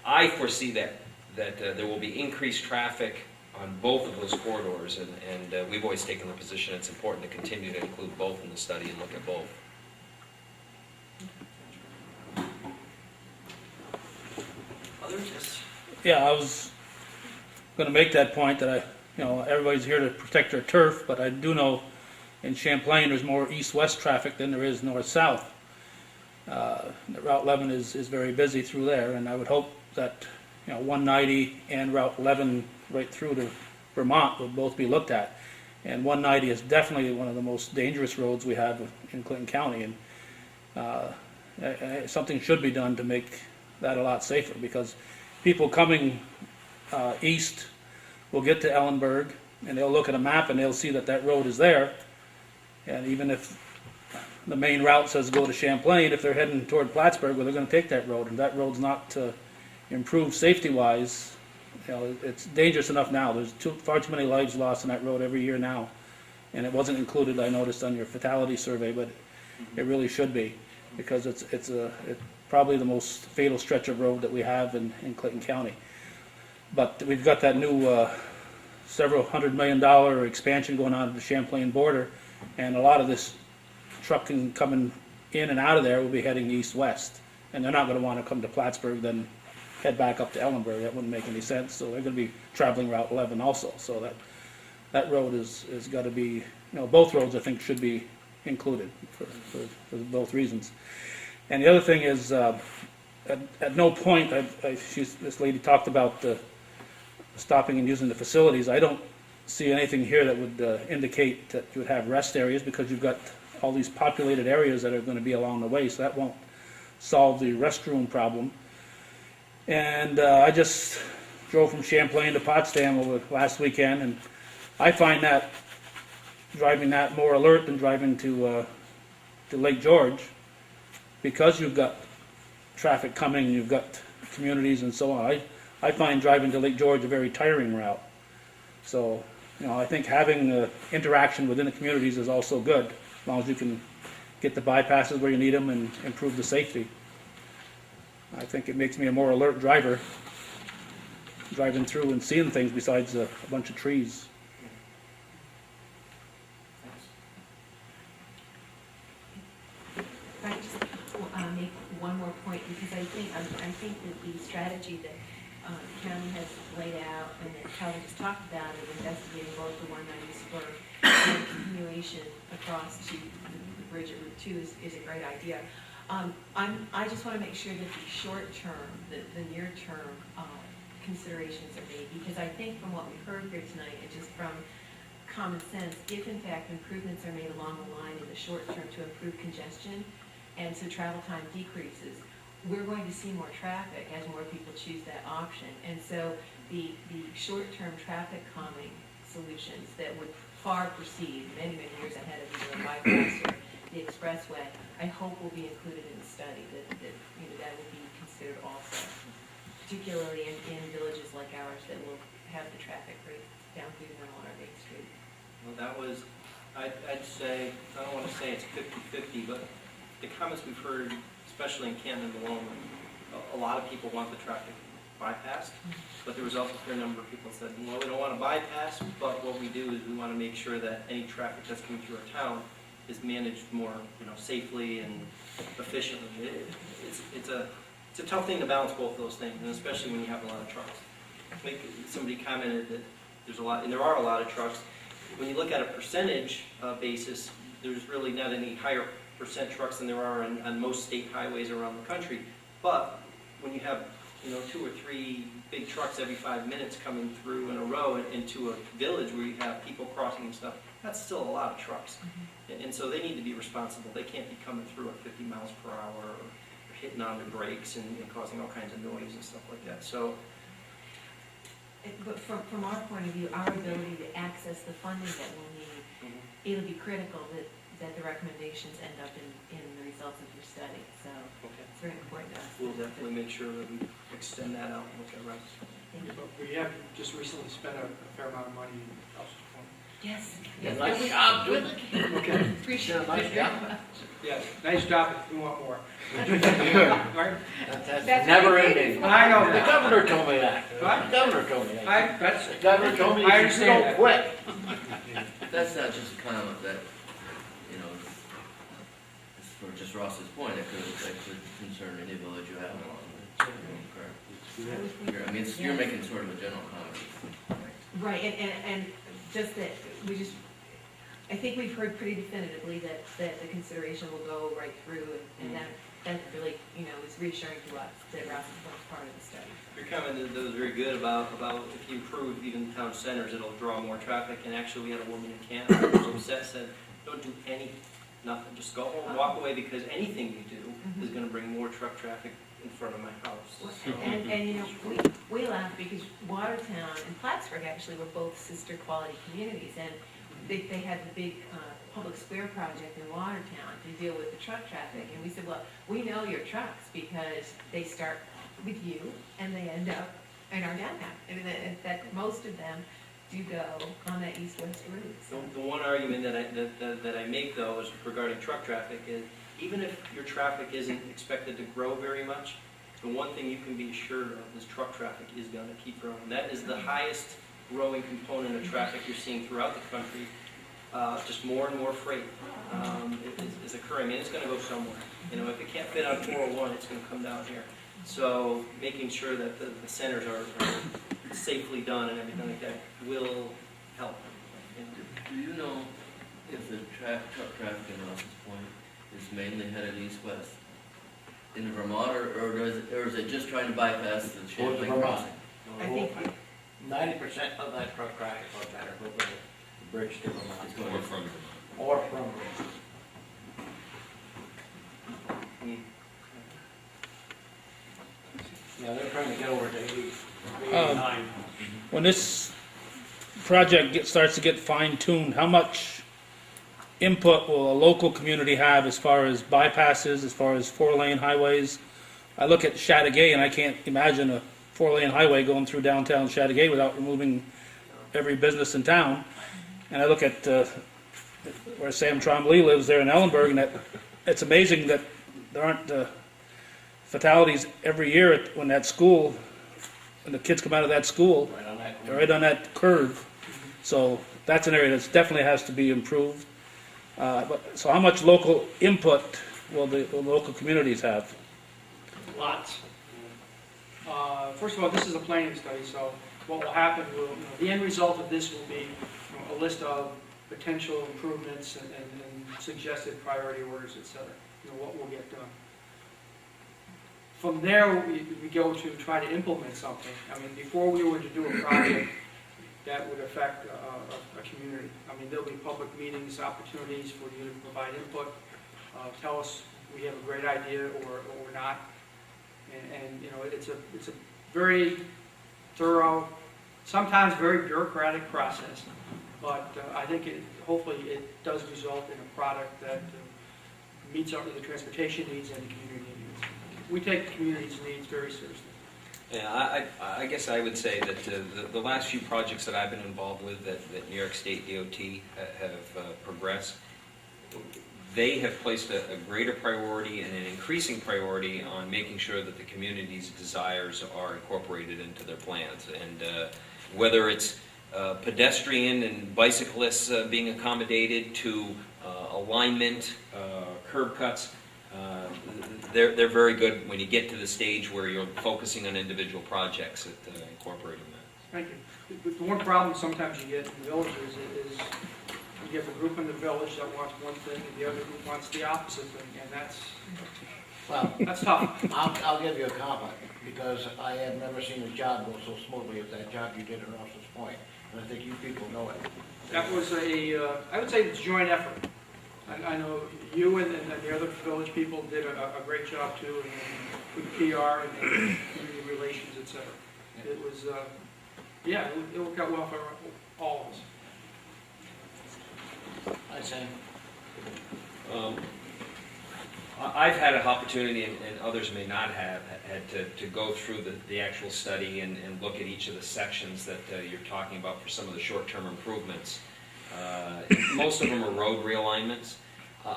I foresee that there will be increased traffic on both of those corridors, and we've always taken the position it's important to continue to include both in the study and look at both. Others? Yes. Yeah, I was gonna make that point that everybody's here to protect their turf, but I do know in Champlain there's more east-west traffic than there is north-south. Route 11 is very busy through there, and I would hope that 190 and Route 11 right through to Vermont will both be looked at. And 190 is definitely one of the most dangerous roads we have in Clinton County, and something should be done to make that a lot safer, because people coming east will get to Ellenburg and they'll look at a map and they'll see that road is there, and even if the main route says go to Champlain, if they're heading toward Plattsburgh, well, they're going to take that road, and that road's not improved safety-wise. It's dangerous enough now. There's far too many lives lost on that road every year now, and it wasn't included, I noticed, on your fatality survey, but it really should be, because it's probably the most fatal stretch of road that we have in Clinton County. But we've got that new several $100 million expansion going on at the Champlain border, and a lot of this trucking coming in and out of there will be heading east-west, and they're not going to want to come to Plattsburgh, then head back up to Ellenburg. That wouldn't make any sense. So they're going to be traveling Route 11 also. So that road is got to be, both roads I think should be included for both reasons. And the other thing is, at no point, this lady talked about stopping and using the facilities. I don't see anything here that would indicate that you would have rest areas, because you've got all these populated areas that are going to be along the way, so that won't solve the restroom problem. And I just drove from Champlain to Potsdam over last weekend, and I find that driving that more alert than driving to Lake George, because you've got traffic coming, you've got communities and so on. I find driving to Lake George a very tiring route. So, I think having interaction within the communities is also good, as long as you can get the bypasses where you need them and improve the safety. I think it makes me a more alert driver, driving through and seeing things besides a bunch of trees. If I just make one more point, because I think that the strategy that county has laid out and that Kelly just talked about of investigating both the 190 spur and continuation across to the bridge at Route 2 is a great idea. I just want to make sure that the short term, the near term considerations are made, because I think from what we've heard here tonight and just from common sense, if in fact improvements are made along the line in the short term to improve congestion and so travel time decreases, we're going to see more traffic as more people choose that option. And so the short-term traffic calming solutions that would far proceed many, many years ahead of either a bypass or the expressway, I hope will be included in the study, that will be considered also, particularly in villages like ours that will have the traffic rate down through the middle on our main street. Well, that was, I'd say, I don't want to say it's 50-50, but the comments we've heard, especially in Canton and Malone, a lot of people want the traffic bypassed, but there was also a fair number of people that said, well, we don't want to bypass, but what we do is we want to make sure that any traffic that's coming through our town is managed more, safely and efficiently. It's a tough thing to balance both of those things, and especially when you have a lot of trucks. Like somebody commented that there's a lot, and there are a lot of trucks. When you look at a percentage basis, there's really not any higher percent trucks than there are on most state highways around the country. But when you have 2 or 3 big trucks every 5 minutes coming through in a row into a village where you have people crossing and stuff, that's still a lot of trucks. And so they need to be responsible. They can't be coming through at 50 miles per hour or hitting on their brakes and causing all kinds of noise and stuff like that. So, But from our point of view, our ability to access the funding that we'll need, it'll be critical that the recommendations end up in the results of your study. So it's very important to us. we'll definitely make sure that we extend that out and look at rest. But we have just recently spent a fair amount of money in Elster Point. Yes. Nice job, doing it. Okay. Appreciate it. Nice job. Yes, nice job, we want more. Right? That's never ending. I know The that. governor told me that. What? The governor told me that. That's, The governor told me I you should understand don't that. quit. That's not just a comment that, it's for just Ross's point, it could concern any village you have along it. You're making sort of a general comment. Right, and just that, I think we've heard pretty definitively that the consideration will go right through, and that really, is reassuring to us that Ross is part of the study. Your comment that was very good about if you improve even town centers, it'll draw more traffic. And actually, we had a woman in Canada who was upset, said, don't do anything, nothing, just go home, walk away, because anything you do is going to bring more truck traffic in front of my house. So- And we laugh because Watertown and Plattsburgh actually were both sister quality communities, and they had the big public square project in Watertown to deal with the truck traffic, and we said, well, we know your trucks because they start with you and they end up in our downtown, and in fact, most of them do go on that east-west route. So. The one argument that I make, though, is regarding truck traffic is, even if your traffic isn't expected to grow very much, the one thing you can be assured of is truck traffic is going to keep growing. That is the highest growing component of traffic you're seeing throughout the country. Just more and more freight is occurring, and it's going to go somewhere. If it can't fit on 401, it's going to come down here. So making sure that the centers are safely done and everything like that will help. Do you know if the truck traffic in Ross's Point is mainly headed east-west in Vermont, or is it just trying to bypass the Champlain Vermont. crossing? I think 90% of that truck traffic goes better over the bridge to Vermont. It's going from Or from Vermont. this project starts to get fine-tuned, how much input will a local community have as far as bypasses, as far as four-lane highways? I look at Chateauguay and I can't imagine a four-lane highway going through downtown Chateauguay without removing every business in town. And I look at where Sam Trombley lives there in Ellenburg, and it's amazing that there aren't fatalities every year when that school, when the kids come out of that school, Right on that. right on that curve. So that's an area that definitely has to be improved. So how much local input will the local communities have? Lots. First of all, this is a planning study, so what will happen will, the end result of this will be a list of potential improvements and suggested priority orders, et cetera, what will get done. From there, we go to try to implement something. I mean, before we were to do a project that would affect a community, I mean, there'll be public meetings, opportunities for you to provide input, tell us we have a great idea or not. And it's a very thorough, sometimes very bureaucratic process, but I think hopefully it does result in a product that meets the transportation needs and the community needs. We take the community's needs very seriously. Yeah, I guess I would say that the last few projects that I've been involved with that New York State DOT have progressed, they have placed a greater priority and an increasing priority on making sure that the community's desires are incorporated into their plans. And whether it's pedestrian and bicyclists being accommodated to alignment, curb cuts, they're very good when you get to the stage where you're focusing on individual projects at incorporating that. Thank you. The one problem sometimes you get in villages is you get a group in the village that wants one thing and the other group wants the opposite thing, and that's tough. I'll give you a compliment, because I have never seen a job go so smoothly as that job you did at Rouse's Point, and I think you people know it. That was I would say it's a joint effort. I know you and the other village people did a great job too, and with PR and community relations, et cetera. It was, it worked out well for all of us. I say. I've had an opportunity, and others may not have, had to go through the actual study and look at each of the sections that you're talking about for some of the short-term improvements. Most of them are road realignments.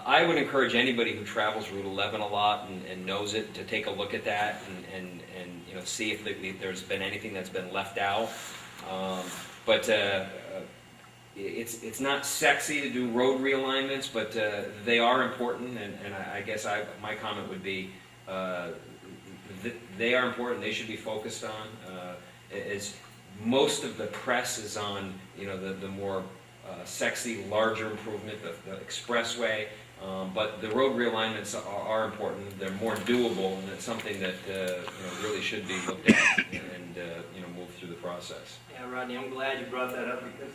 I would encourage anybody who travels Route 11 a lot and knows it to take a look at that and see if there's been anything that's been left out. But it's not sexy to do road realignments, but they are important, and I guess my comment would be they are important. They should be focused on. As most of the press is on, the more sexy, larger improvement, the expressway, but the road realignments are important. They're more doable, and it's something that really should be looked at and move through the process. Yeah, Rodney, I'm glad you brought that up, because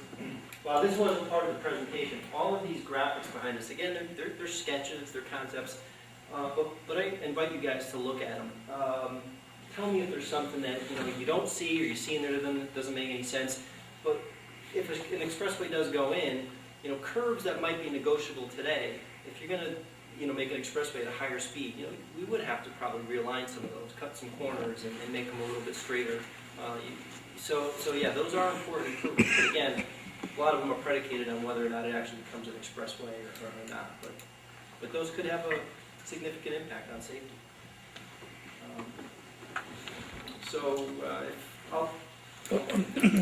while this wasn't part of the presentation, all of these graphics behind us, again, they're sketches, they're concepts, but I invite you guys to look at them. Tell me if there's something that you don't see or you see in there that doesn't make any sense. But if an expressway does go in, curves that might be negotiable today, if you're going to make an expressway at a higher speed, we would have to probably realign some of those, cut some corners and make them a little bit straighter. So yeah, those are important improvements. But again, a lot of them are predicated on whether or not it actually becomes an expressway or not. But those could have a significant impact on safety.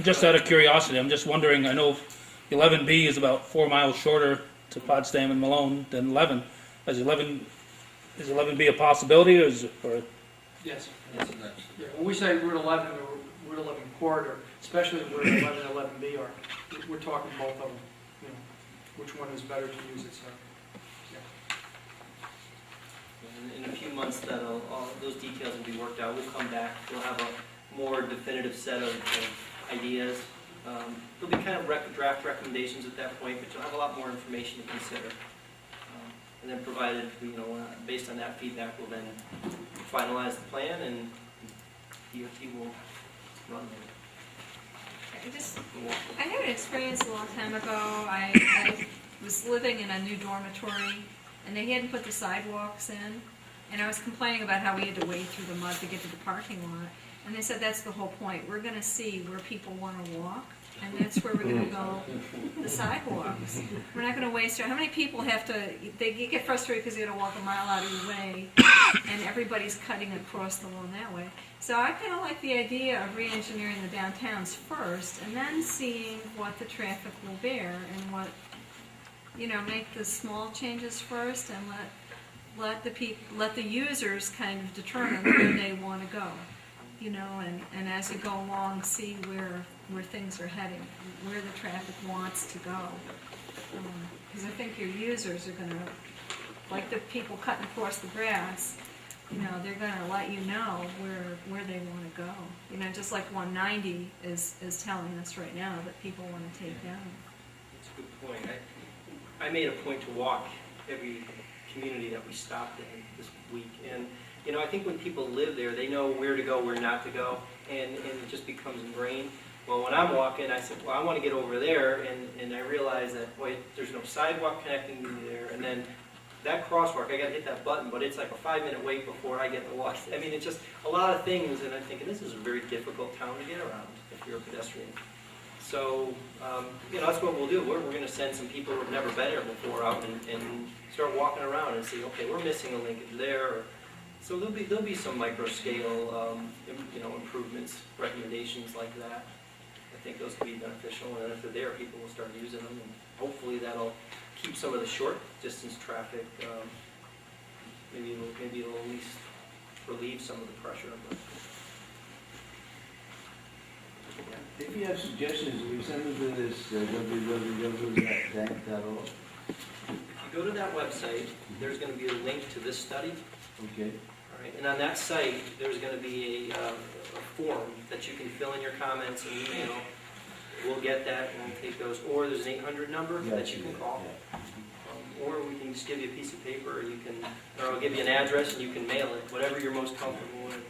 Just out of curiosity, I'm just wondering, I know 11B is about 4 miles shorter to Potsdam and Malone than 11. Is 11B a possibility, or is it, Yes. Yeah, when we say Route 11 or Route 11 corridor, especially where 11 and 11B are, we're talking both of them. Which one is better to use, etc. In a few months, all those details will be worked out. We'll come back. We'll have a more definitive set of ideas. There'll be kind of draft recommendations at that point, but you'll have a lot more information to consider. And then provided, based on that feedback, we'll then finalize the plan and DOT will run it. I had an experience a long time ago. I was living in a new dormitory, and they hadn't put the sidewalks in, and I was complaining about how we had to wade through the mud to get to the parking lot. And they said, that's the whole point. We're gonna see where people wanna walk, and that's where we're gonna go, the sidewalks. We're not gonna waste our, how many people have to, they get frustrated because they gotta walk a mile out of your way, and everybody's cutting across the lawn that way. So I kinda like the idea of re-engineering the downtowns first, and then seeing what the traffic will bear, and what, make the small changes first, and let the users kind of determine where they wanna go. And as you go along, see where things are heading, where the traffic wants to go. Because I think your users are gonna, like the people cutting across the grass, they're gonna let you know where they wanna go. Just like 190 is telling us right now that people wanna take down. That's a good point. I made a point to walk every community that we stopped in this week, and I think when people live there, they know where to go, where not to go, and it just becomes ingrained. Well, when I'm walking, I said, well, I want to get over there, and I realize that, boy, there's no sidewalk connecting me there, and then that crosswalk, I got to hit that button, but it's like a 5-minute wait before I get to walk. I mean, it's just a lot of things, and I'm thinking, this is a very difficult town to get around if you're a pedestrian. So, that's what we'll do. We're going to send some people who've never been here before out and start walking around and see, okay, we're missing a linkage there. So there'll be some micro scale, improvements, recommendations like that. I think those can be beneficial, and if they're there, people will start using them, and hopefully that'll keep some of the short distance traffic, maybe it'll at least relieve some of the pressure. But, If you have suggestions, we send them to this www.dank.org. if you go to that website, there's going to be a link to this study. Okay. All right, and on that site, there's going to be a form that you can fill in your comments and email. We'll get that and we'll take those. Or there's an 800 number that you can call. Or we can just give you a piece of paper, or I'll give you an address and you can mail it, whatever you're most comfortable with.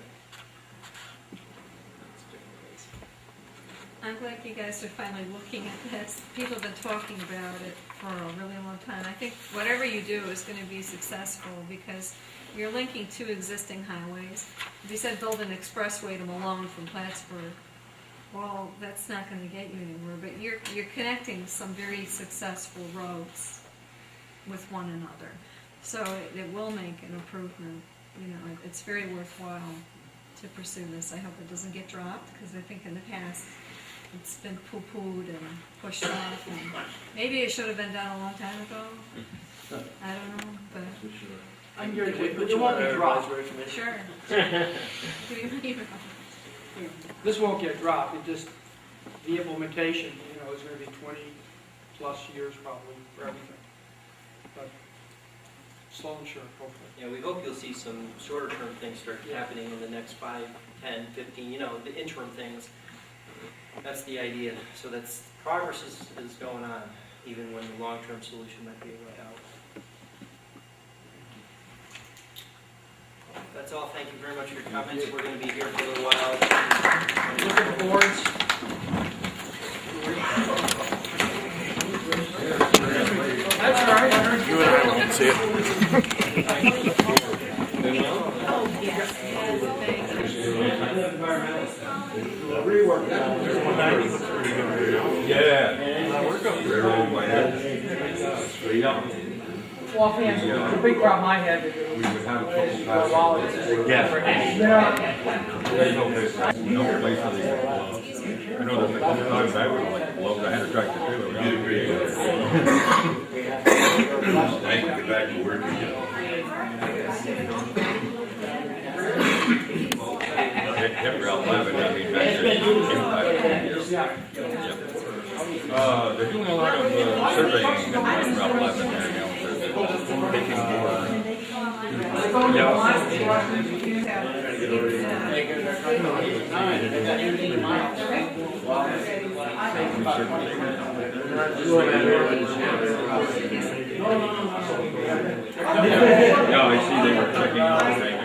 I'm glad you guys are finally looking at this. People have been talking about it for a really long time. I think whatever you do is going to be successful because you're linking two existing highways. If you said build an expressway to Malone from Plattsburgh, well, that's not going to get you anywhere. But you're connecting some very successful roads with one another, so it will make an improvement. It's very worthwhile to pursue this. I hope it doesn't get dropped because I think in the past it's been poo-pooed and pushed off, and maybe it should have been done a long time ago. I don't know, but For sure. I'm Can we guaranteed put it you won't on be our dropped. advisory committee? sure. This won't get dropped, it just, the implementation, is going to be 20-plus years probably for everything. But slow and sure, hopefully. Yeah, we hope you'll see some shorter term things start happening in the next 5, 10, 15, the interim things. That's the idea. So that's progress is going on, even when the long-term solution might be a way out. That's all. Thank you very much for your comments. We're going to be here for a little while. Look at the boards. That's all right. You and I won't see it. Oh, yes, Well, the big problem I had is We would have a is couple for while it's There's no place for these gloves. I know there's a couple times I would like gloves, I had a tractor trailer. I can get back to work again. Hip Route 11, I mean, that's they're doing a lot of surveying on Route 11 there now. They're taking I see they were checking out the thing.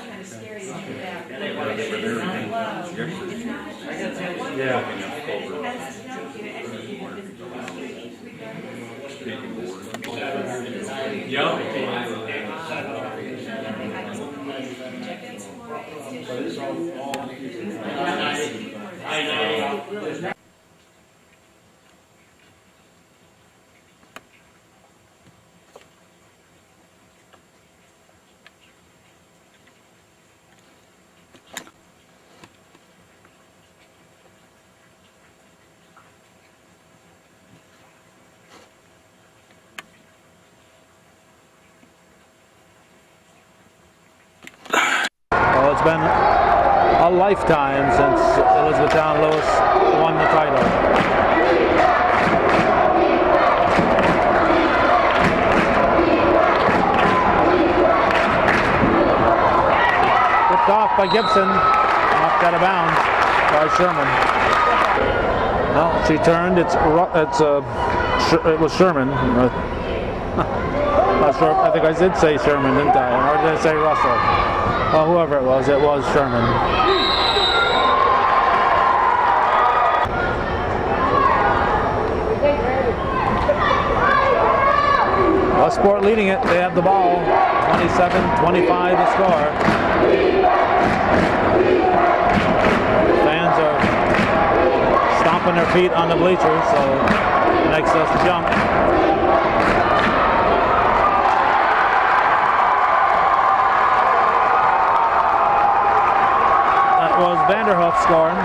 Kind of scary to do that. Well, it's been a lifetime since Elizabethtown Lewis won the title. Picked off by Gibson, knocked out of bounds by Sherman. Well, she turned. It was Sherman. Not sure. I think I did say Sherman, didn't I? Or did I say Russell? Well, whoever it was Sherman. Westport leading it. They have the ball. 27-25 the score. Fans are stomping their feet on the bleachers, so it makes us jump. Was Vanderhoof scoring.